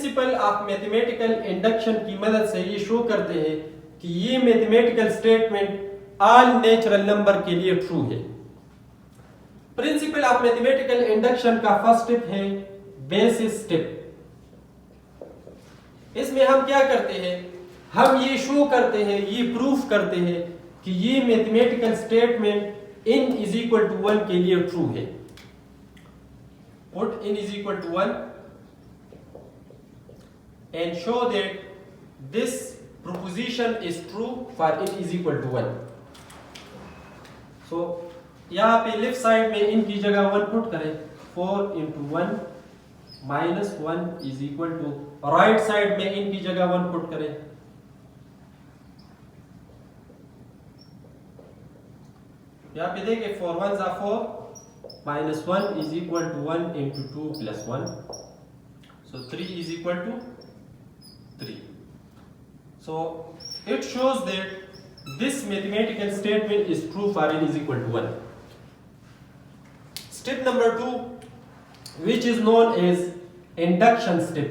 Principle of mathematical induction की मदद से ये शो करते हैं कि ये mathematical statement all natural number के लिए ट्रू है। प्रिंसिपल ऑफ मैथमेटिकल इंडक्शन का फर्स्ट स्टेप है बेसिस स्टेप। इसमें हम क्या करते हैं, हम ये शो करते हैं, ये प्रूफ करते हैं कि ये mathematical statement n is equal to 1 के लिए ट्रू है। Put n is equal to 1 and show that this proposition is true for n is equal to 1. So यहाँ पे लेफ्ट साइड में इनकी जगह 1 पुट करें, 4 into 1 minus 1 is equal to, right side में इनकी जगह 1 पुट करें, यहाँ पे देखिए 4 1s are 4 minus 1 is equal to 1 into 2 plus 1, so 3 is equal to 3. So it shows that this mathematical statement is true for n is equal to 1. Step number 2, which is known as induction step.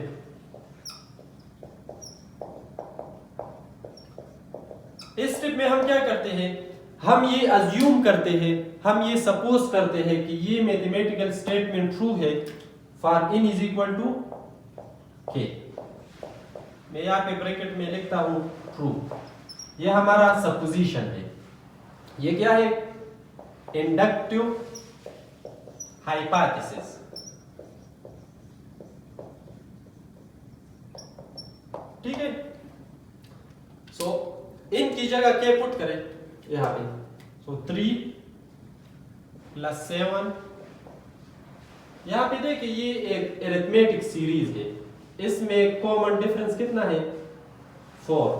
इस step में हम क्या करते हैं, हम ये assume करते हैं, हम ये सपोज करते हैं कि ये मैथमेटिकल स्टेटमेंट ट्रू है for n is equal to k। मैं यहाँ पे ब्रैकेट में लिखता हूं ट्रू। ये हमारा सपोजिशन है। ये क्या है, इंडक्टिव हाइपोथेसिस। ठीक है, सो इनकी जगह क्या पुट करें यहाँ पे, सो 3 plus 7। यहाँ पे देखिए ये एक अरिथमेटिक सीरीज है, इसमें कॉमन डिफरेंस कितना है, 4।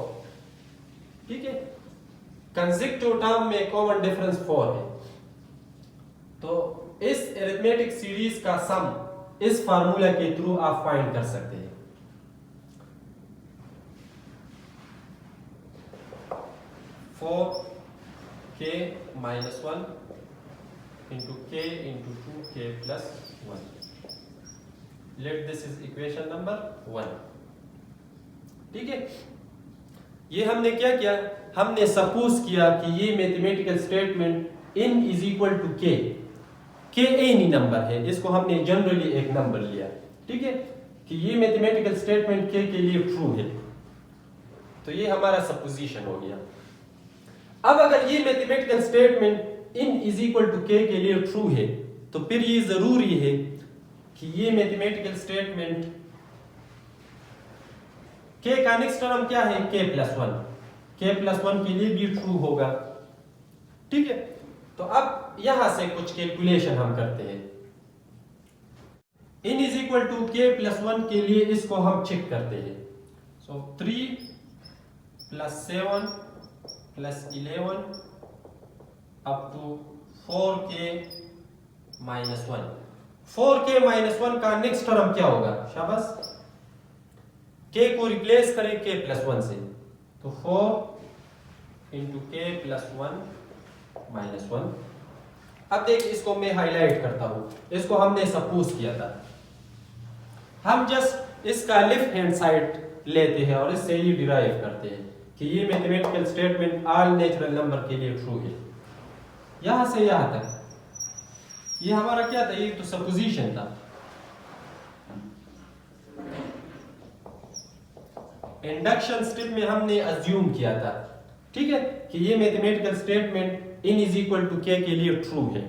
ठीक है, कंसेक्टिव टर्म में कॉमन डिफरेंस 4 है। तो इस अरिथमेटिक सीरीज का सम इस फार्मूला के थ्रू आप फाइंड कर सकते हैं। 4k minus 1 into k into 2k plus 1. Let this is equation number 1. ठीक है, ये हमने क्या किया, हमने सपोज किया कि ये mathematical statement n is equal to k, k any number है, इसको हमने जनरली एक नंबर लिया। ठीक है, कि ये मैथमेटिकल स्टेटमेंट k के लिए ट्रू है, तो ये हमारा सपोजिशन हो गया। अब अगर ये mathematical statement n is equal to k के लिए ट्रू है, तो फिर ये जरूरी है कि ये मैथमेटिकल स्टेटमेंट k का नेक्स्ट टर्म क्या है, k प्लस 1, k प्लस 1 के लिए भी ट्रू होगा। ठीक है, तो अब यहां से कुछ कैलकुलेशन हम करते हैं। n is equal to k plus 1 के लिए इसको हम चेक करते हैं। So 3 plus 7 plus 11 up to 4k minus 1। 4k minus 1 का नेक्स्ट टर्म क्या होगा, शाबाश, k को रिप्लेस करें k प्लस 1 से, तो 4 इंटू k प्लस 1 माइनस 1। अब देखिए इसको मैं हाईलाइट करता हूं, इसको हमने सपोज किया था। हम जस्ट इसका लेफ्ट हैंड साइड लेते हैं और इससे ये डिराइव करते हैं कि ये mathematical statement all natural number के लिए ट्रू है। यहां से यहां तक ये हमारा क्या था, ये तो सपोजिशन था। इंडक्शन स्टेप में हमने अज्यूम किया था, ठीक है, कि ये mathematical statement n is equal to k के लिए ट्रू है।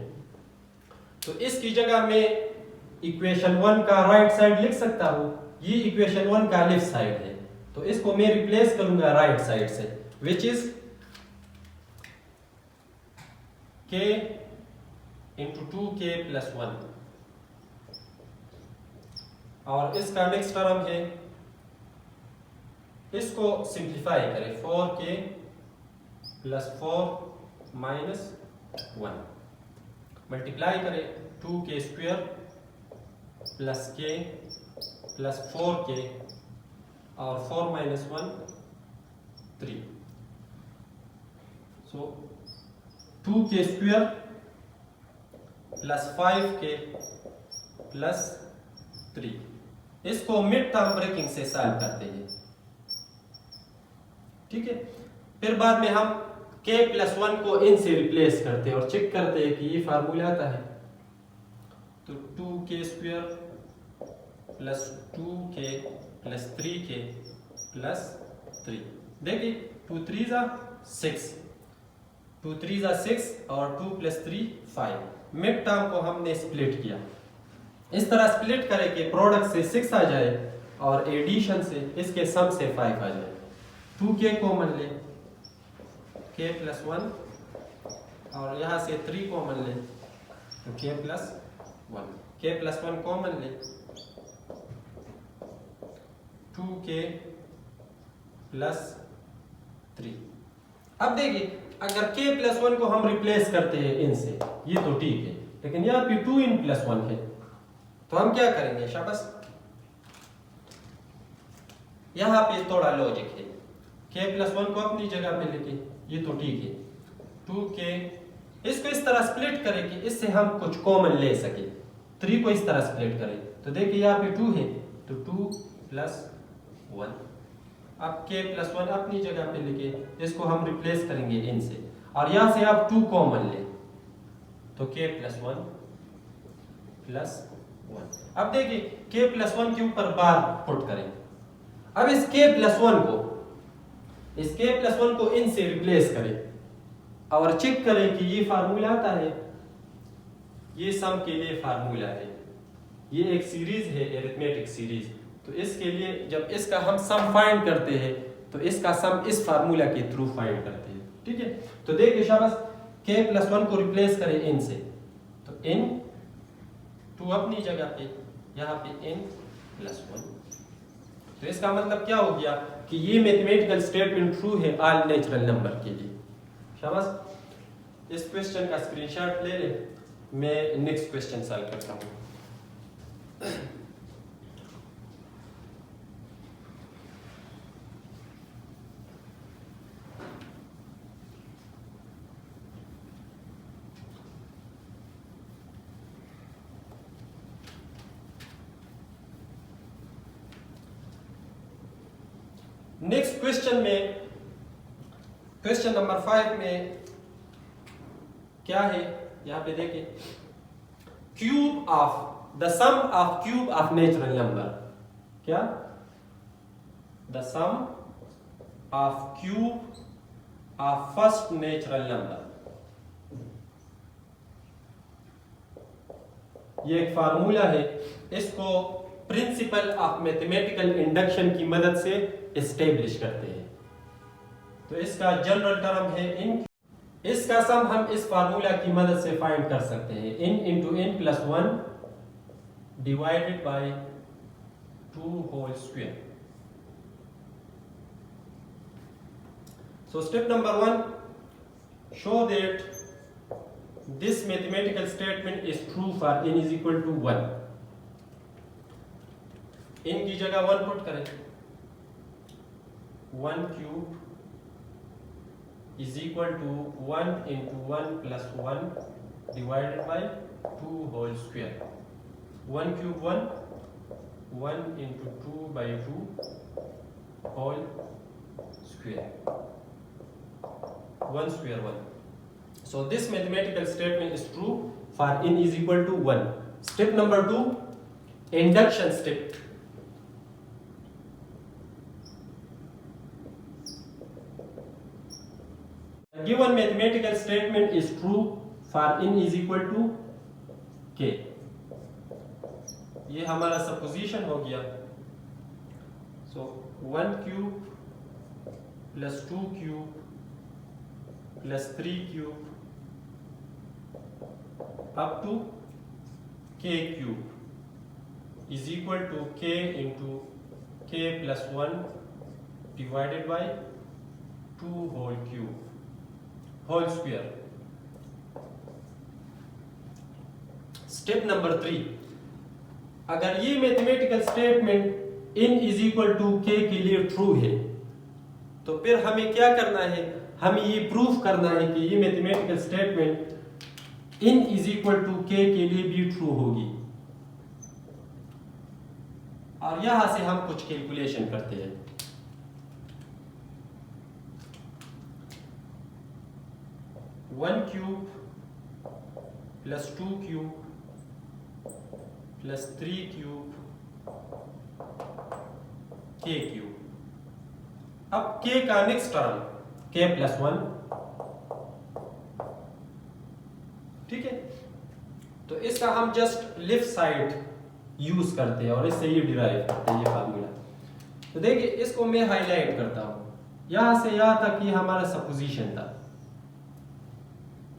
तो इसकी जगह मैं इक्वेशन 1 का राइट साइड लिख सकता हूं, ये इक्वेशन 1 का लेफ्ट साइड है, तो इसको मैं रिप्लेस करूंगा राइट साइड से, which is k into 2k plus 1, और इसका नेक्स्ट टर्म है, इसको सिंप्लीफाई करें, 4k प्लस 4 माइनस 1, मल्टीप्लाई करें 2k square plus k plus 4k और 4 माइनस 1 3, सो 2k square plus 5k plus 3, इसको मिड टर्म ब्रेकिंग से सॉल्व करते हैं, ठीक है। फिर बाद में हम k+1 को इन से रिप्लेस करते हैं और चेक करते हैं कि ये फार्मूला आता है। तो 2k² plus 2k plus 3k plus 3, देखिए 2 3 6, 2 3 6 और 2 + 3 5। मिड टर्म को हमने स्प्लिट किया, इस तरह स्प्लिट करें कि प्रोडक्ट से 6 आ जाए और एडिशन से इसके सम से 5 आ जाए। 2k कॉमन ले, k+1 और यहाँ से 3 कॉमन ले तो k+1, k+1 कॉमन ले 2k प्लस 3। अब देखिए अगर k+1 को हम रिप्लेस करते हैं इन से, ये तो ठीक है, लेकिन यहाँ पे 2 इन +1 है, तो हम क्या करेंगे शाबाश, यहाँ पे थोड़ा लॉजिक है। k+1 को अपनी जगह पे लेके, ये तो ठीक है, 2k, इसको इस तरह स्प्लिट करें कि इससे हम कुछ कॉमन ले सके। 3 को इस तरह स्प्लिट करें तो देखिए यहाँ पे 2 है तो 2 + 1। अब k+1 अपनी जगह पे लेके इसको हम रिप्लेस करेंगे इन से, और यहाँ से आप 2 कॉमन ले तो k+1 + 1। अब देखिए k+1 के ऊपर बार पुट करें। अब इस k+1 को इन से रिप्लेस करें और चेक करें कि ये फार्मूला आता है, ये सम के लिए फार्मूला है, ये एक सीरीज है एरिथमेटिक सीरीज। तो इसके लिए जब इसका हम सम फाइंड करते हैं तो इसका सम इस फार्मूला के थ्रू फाइंड करते हैं, ठीक है। तो देखिए शाबाश, k+1 को रिप्लेस करें इन से, तो इन 2 अपनी जगह पे, यहाँ पे n+1। तो इसका मतलब क्या हो गया कि ये मैथमेटिकल स्टेटमेंट ट्रू है ऑल नेचुरल नंबर के लिए। शाबाश, इस क्वेश्चन का स्क्रीनशॉट ले ले, मैं नेक्स्ट क्वेश्चन सॉल्व करता हूँ। नेक्स्ट क्वेश्चन में, क्वेश्चन नंबर 5 में क्या है, यहां पे देखिए, cube of the sum of cube of natural number, क्या, the sum of cube of first natural number. ये एक फार्मूला है, इसको प्रिंसिपल ऑफ मैथमेटिकल इंडक्शन की मदद से एस्टेब्लिश करते हैं। तो इसका जनरल टर्म है इन, इसका सम हम इस फार्मूला की मदद से फाइंड कर सकते हैं, n into n+1 divided by 2 whole square. So step number 1, show that this mathematical statement is true for n = 1। N की जगह 1 पुट करें, 1 cube is equal to 1 into 1 plus 1 divided by 2 whole square. 1 cube 1, 1 into 2 by 2 whole square. 1 square 1. So this mathematical statement is true for n is equal to 1. Step number 2, induction step. Given mathematical statement is true for n is equal to k. ये हमारा supposition हो गया। So 1 cube plus 2 cube plus 3 cube up to k cube is equal to k into k plus 1 divided by 2 whole cube whole square. Step number 3, अगर ये mathematical statement n is equal to k के लिए true है तो फिर हमें क्या करना है, हमें ये प्रूफ करना है कि ये mathematical statement n is equal to k के लिए भी ट्रू होगी। और यहां से हम कुछ कैलकुलेशन करते हैं। One cube plus 2 cube plus 3 cube के क्यूब। अब के का नेक्स्ट टर्म के प्लस 1, ठीक है। तो इसका हम जस्ट लेफ्ट साइड यूज करते हैं और इससे ये डिराइव करते हैं ये फार्मूला। तो देखिए इसको मैं हाईलाइट करता हूं। यहां से यहां तक ये हमारा सपोजिशन था,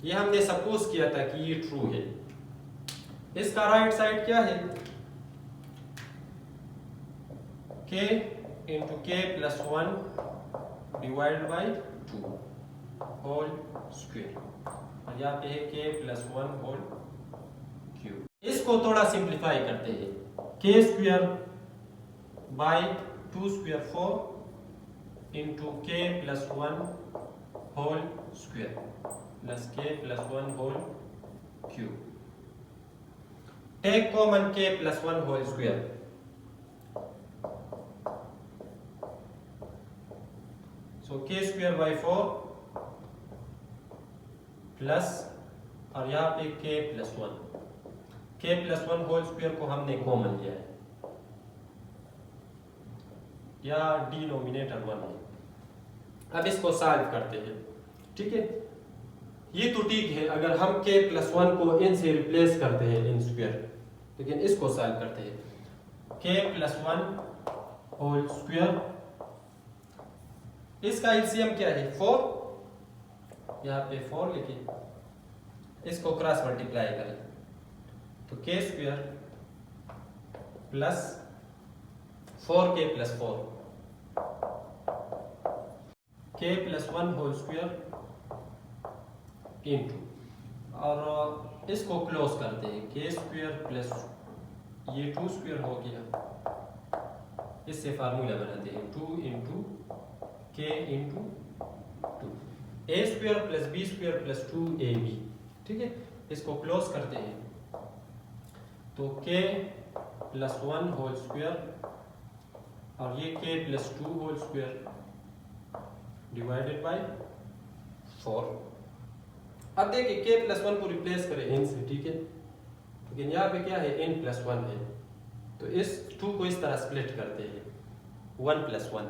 ये हमने सपोज किया था कि ये ट्रू है। इसका राइट साइड क्या है, k into k plus 1 divide by 2 whole square, और यहाँ पे है k प्लस 1 होल क्यूब। इसको थोड़ा सिंप्लीफाई करते हैं, k square by 2 square 4 into k plus 1 whole square plus k plus 1 whole cube. Take common k plus 1 whole square, so k square by 4 plus, और यहाँ पे k plus 1, k plus 1 whole square को हमने common लिया है, या denominator 1 है। अब इसको सॉल्व करते हैं, ठीक है। ये तो ठीक है अगर हम k प्लस 1 को n से रिप्लेस करते हैं n स्क्वायर, लेकिन इसको सॉल्व करते हैं k प्लस 1 होल स्क्वायर, इसका एलसीएम क्या है 4, यहाँ पे 4 लिखिए, इसको क्रॉस मल्टीप्लाई करें तो k square plus 4k plus 4 k plus 1 whole square into, और इसको क्लोज करते हैं k स्क्वायर प्लस ये 2 स्क्वायर हो गया, इससे फार्मूला बनाते हैं 2 into k into 2, a square plus b square plus 2ab, ठीक है। इसको क्लोज करते हैं तो k प्लस 1 होल स्क्वायर और ये k plus 2 whole square divided by 4। अब देखिए k प्लस 1 को रिप्लेस करें n से, ठीक है, लेकिन यहाँ पे क्या है n प्लस 1 है, तो इस 2 को इस तरह स्प्लिट करते हैं 1 प्लस 1,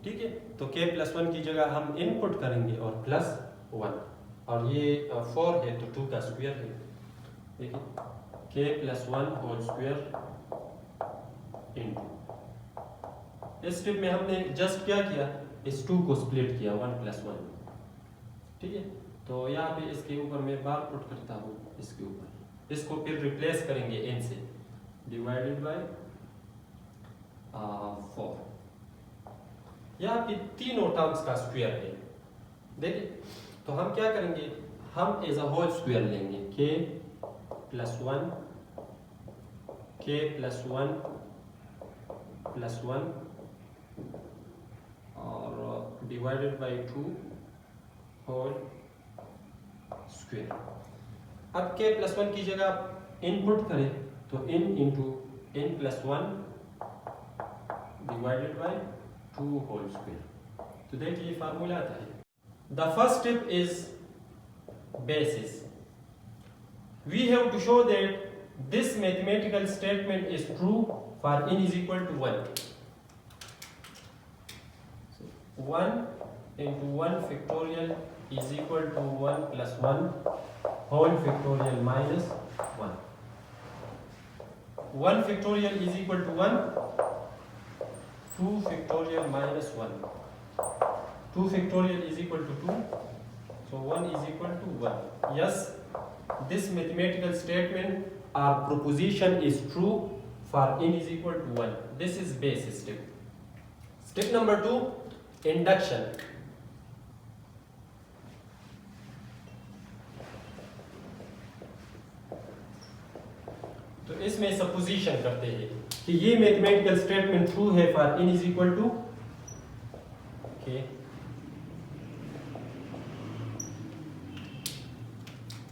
ठीक है। तो k प्लस 1 की जगह हम n पुट करेंगे और प्लस 1, और ये 4 है तो 2 का स्क्वायर है, देखिए k plus 1 whole square into, इस स्टेप में हमने जस्ट क्या किया, इस 2 को स्प्लिट किया 1 प्लस 1, ठीक है। तो यहाँ पे इसके ऊपर मैं बार पुट करता हूँ, इसके ऊपर इसको फिर रिप्लेस करेंगे n से, डिवाइडेड बाय 4, यहाँ पे तीनों टर्म्स का स्क्वायर है, देखिए। तो हम क्या करेंगे, हम एज अ होल स्क्वायर लेंगे k plus 1 k plus 1 plus 1 और डिवाइडेड बाय 2 होल स्क्वायर। अब k प्लस 1 की जगह इनपुट करें तो n into n plus 1 divided by 2 whole square. तो देखिए फार्मूला आता है, the first step is basis. We have to show that this mathematical statement is true for n is equal to 1. So 1 into 1 factorial is equal to 1 plus 1 whole factorial minus 1. 1 factorial is equal to 1, 2 factorial minus 1. 2 factorial is equal to 2, so 1 is equal to 1. Yes, this mathematical statement or proposition is true for n is equal to 1. This is base step. Step number 2, induction. तो इसमें supposition करते हैं कि ये mathematical statement true है for n is equal to k.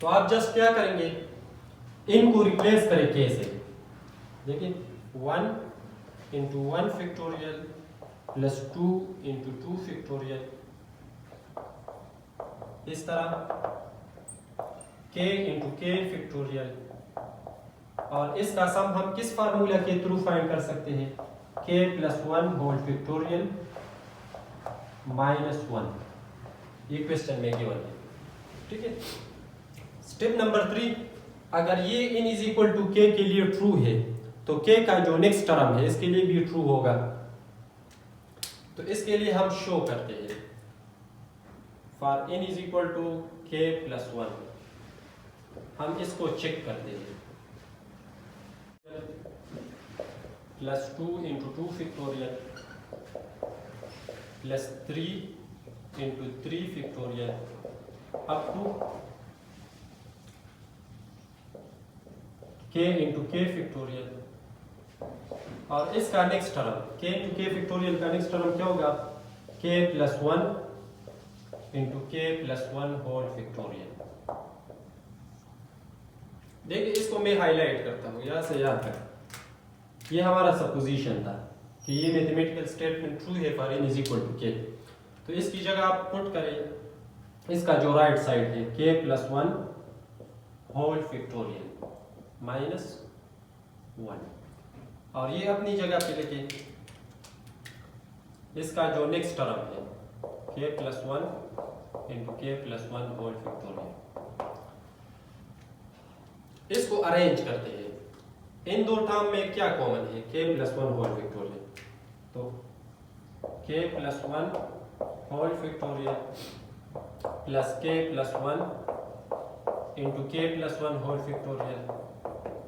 तो आप just क्या करेंगे, n को रिप्लेस करें k से. देखिए 1 into 1 factorial plus 2 into 2 factorial, इस तरह k इंटू k फैक्टोरियल। और इसका सम हम किस फार्मूला के थ्रू फाइंड कर सकते हैं, k plus 1 whole factorial minus 1, ये क्वेश्चन में गिवन है। ठीक है। स्टेप नंबर 3, अगर ये n is equal to k के लिए ट्रू है तो k का जो नेक्स्ट टर्म है इसके लिए भी ट्रू होगा। तो इसके लिए हम शो करते हैं for n is equal to k plus 1, हम इसको चेक करते हैं। Plus 2 into 2 factorial plus 3 into 3 factorial up to k into k factorial. और इसका next term k into k factorial का नेक्स्ट टर्म क्या होगा, k plus 1 into k plus 1 whole factorial. देखिए इसको मैं हाईलाइट करता हूँ, यहाँ से यहाँ तक ये हमारा सपोजिशन था कि ये मैथमेटिकल स्टेटमेंट ट्रू है for n is equal to k। तो इसकी जगह आप पुट करें इसका जो राइट साइड है k plus 1 whole factorial minus 1, और ये अपनी जगह पे लेके इसका जो नेक्स्ट टर्म है k plus 1 into k plus 1 whole factorial, इसको अरेंज करते हैं। इन दो टर्म में क्या कॉमन है, k प्लस 1 होल फैक्टोरियल, तो k plus 1 whole factorial plus k plus 1 into k plus 1 whole factorial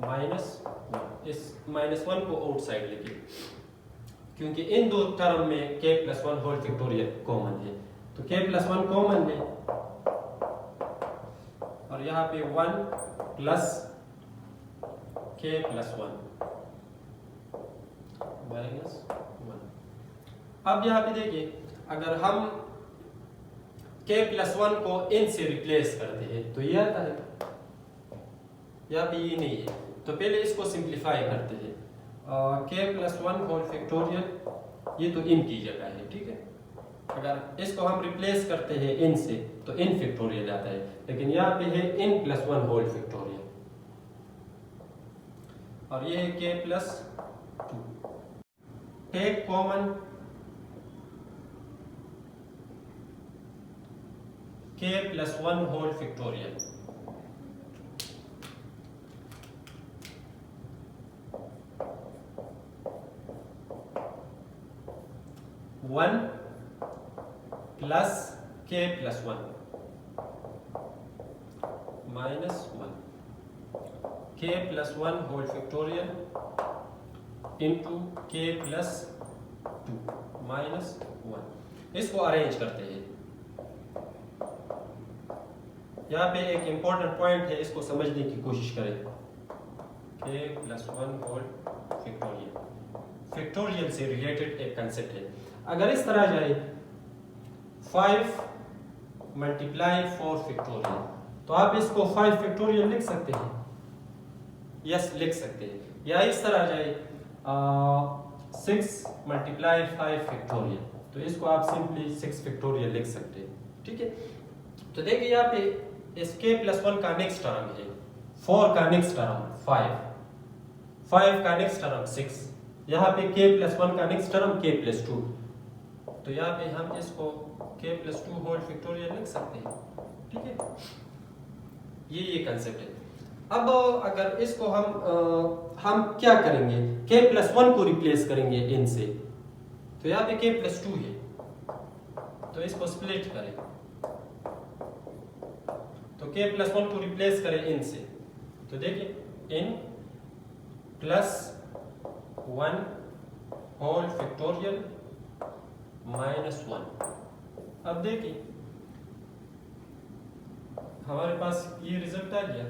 minus 1। इस माइनस 1 को आउटसाइड लेके, क्योंकि इन दो टर्म में k plus 1 whole factorial common है, तो k प्लस 1 कॉमन है और यहाँ पे 1 प्लस k प्लस 1 माइनस 1। अब यहाँ पे देखिए अगर हम k प्लस 1 को n से रिप्लेस करते हैं तो ये आता है, यहाँ पे ये नहीं है, तो पहले इसको सिंप्लीफाई करते हैं। k प्लस 1 होल फैक्टोरियल ये तो n की जगह है, ठीक है। अगर इसको हम रिप्लेस करते हैं n से तो n फैक्टोरियल आता है, लेकिन यहाँ पे है n प्लस 1 होल फैक्टोरियल और ये है k plus 2। Take common k plus 1 whole factorial, one plus k plus 1 minus 1, k plus 1 whole factorial into k plus 2 minus 1। इसको अरेंज करते हैं। यहाँ पे एक इंपॉर्टेंट पॉइंट है, इसको समझने की कोशिश करें। k plus 1 whole factorial, factorial से रिलेटेड एक कंसेप्ट है। अगर इस तरह जाए 5 मल्टीप्लाई 4 फैक्टोरियल, तो आप इसको 5 फैक्टोरियल लिख सकते हैं, यस लिख सकते हैं। या इस तरह जाए 6 मल्टीप्लाई 5 फैक्टोरियल, तो इसको आप सिंपली 6 फैक्टोरियल लिख सकते हैं, ठीक है। तो देखिए यहाँ पे इस k प्लस 1 का नेक्स्ट टर्म है 4 का नेक्स्ट टर्म 5 का नेक्स्ट टर्म 6, यहाँ पे k प्लस 1 का नेक्स्ट टर्म k प्लस 2, तो यहाँ पे हम इसको k प्लस 2 होल फैक्टोरियल लिख सकते हैं, ठीक है। ये कंसेप्ट है। अब अगर इसको हम क्या करेंगे, k प्लस 1 को रिप्लेस करेंगे n से, तो यहाँ पे k प्लस 2 है, तो इसको स्प्लिट करें, तो k प्लस 1 को रिप्लेस करें n से, तो देखिए n plus 1 whole factorial minus 1। अब देखिए हमारे पास ये रिजल्ट आ गया।